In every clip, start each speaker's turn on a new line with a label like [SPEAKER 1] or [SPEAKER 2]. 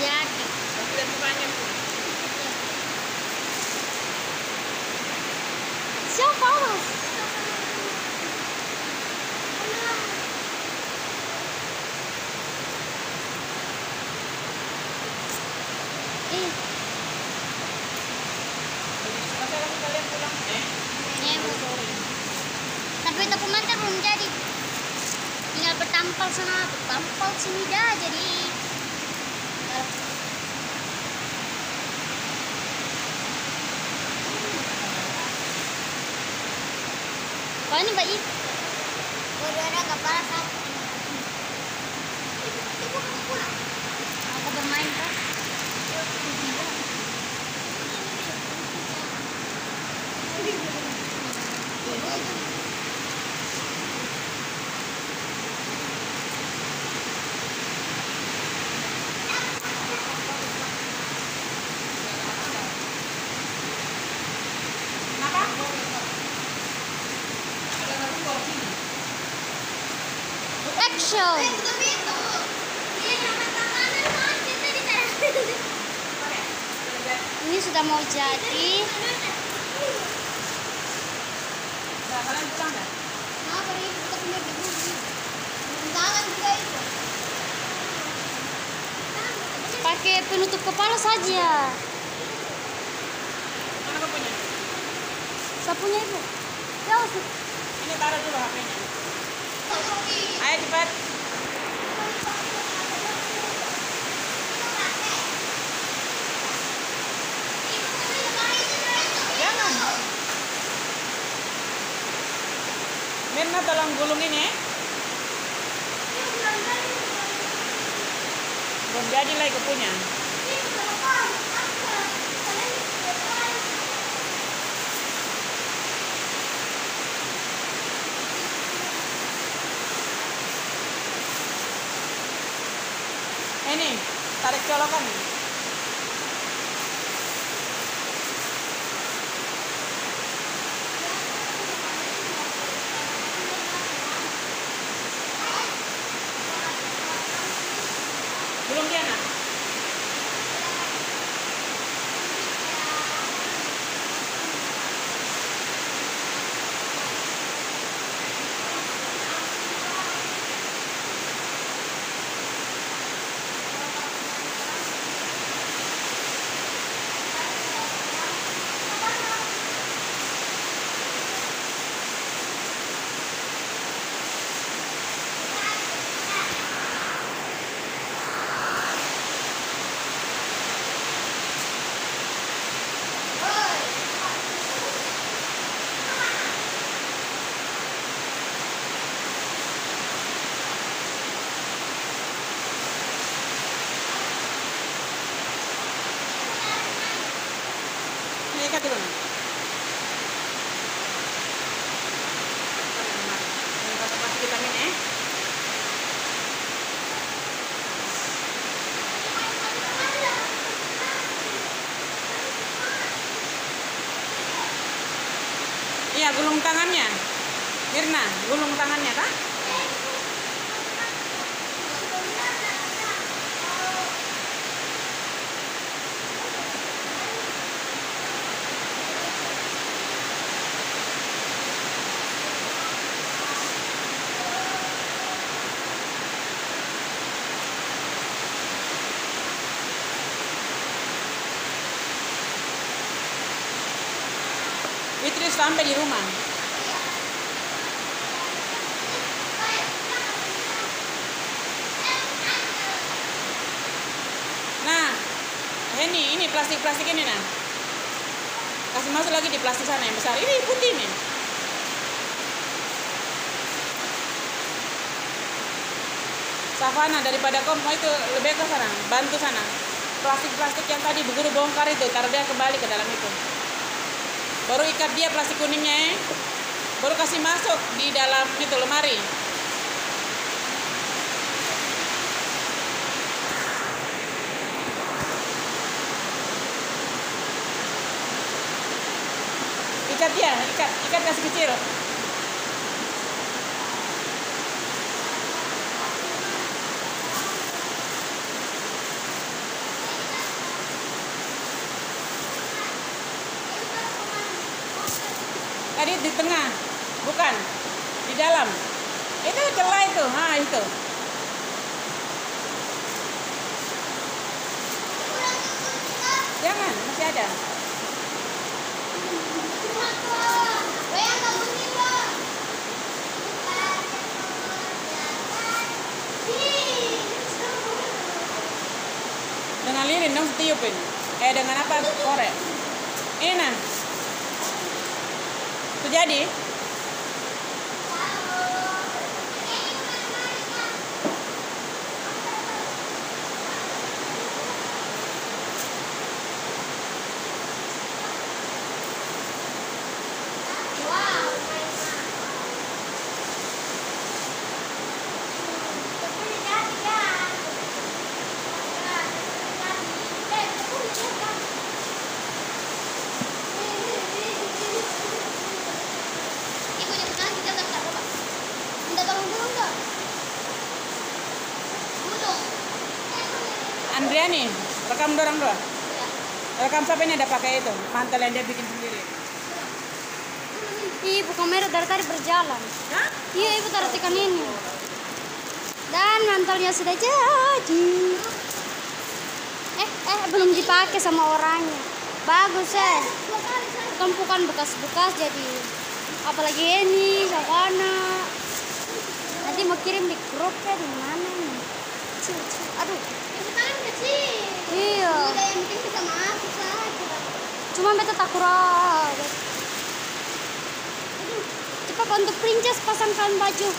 [SPEAKER 1] jadi.
[SPEAKER 2] Lihat mukanya.
[SPEAKER 1] Siapa mas?
[SPEAKER 2] Masa lagi kalian pulang?
[SPEAKER 1] Tapi dokumenter belum jadi. Tinggal bertampal sana, bertampal sini dah jadi. Oh ini baik. Udah ada kepala satu. Aku bermain kah? Action. Ini sudah mau jadi.
[SPEAKER 2] Nah, kalian pulang nggak?
[SPEAKER 1] Pakai penutup kepala saja.
[SPEAKER 2] Mana kau punya?
[SPEAKER 1] Sapunya ibu. Ya,
[SPEAKER 2] Ini taruh dulu HP-nya. Ayo cepat. Jangan. Mirna tolong gulungin ya. Belum jadi lah ikut punya. Ini tarik colokan. Belum dia nak. Ini ikat dulu. Ini kasih vitamin E. Iya, gulung tangannya. Mirna, gulung tangannya, kak? Fitri sampai di rumah. Nah, ini plastik ini nah. Kasih masuk lagi di plastik sana yang besar. Ini putih nih. Savana daripada kamu itu lebih ke sana, bantu sana. Plastik yang tadi Bu Guru bongkar itu, taruh dia kembali ke dalam itu. Baru ikat dia plastik kuningnya, baru kasih masuk di dalam itu lemari. Ikat dia, ikat kasih kecil. Tadi di tengah, bukan di dalam. Itu celah itu, itu. Jangan, masih ada. Dengan lilin dong tiupin. Dengan apa? Korek. Ini nah. Itu jadi. Andriani, rekam dorang dua. Rekam siapa ini ada pakai itu mantel yang dia bikin sendiri.
[SPEAKER 1] Ibu kamera dari tadi berjalan.
[SPEAKER 2] Hah?
[SPEAKER 1] Iya, ibu taruh ikan ini. Dan mantelnya sudah jadi. Belum dipakai sama orangnya. Bagus bukan bekas-bekas jadi. Apalagi ini sakana. Nanti mau kirim di grup ya di mana nih? Aduh. Kecil. Iya. Udah yang penting bisa masuk saja. Cuma beta takut. Cepat untuk princess pasangkan baju.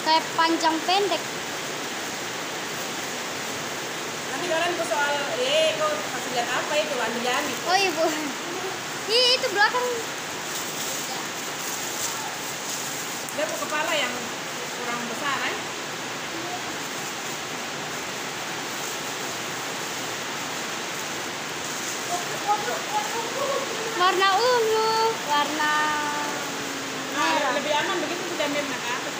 [SPEAKER 1] Kayak panjang pendek.
[SPEAKER 2] Nanti kalian ke soal, kau kasih lihat apa itu Andriani?
[SPEAKER 1] Oh ibu. Itu belakang.
[SPEAKER 2] Dia kepala yang kurang besar
[SPEAKER 1] Warna ungu, warna merah.
[SPEAKER 2] Lebih aman begitu sudah mirna ke atas.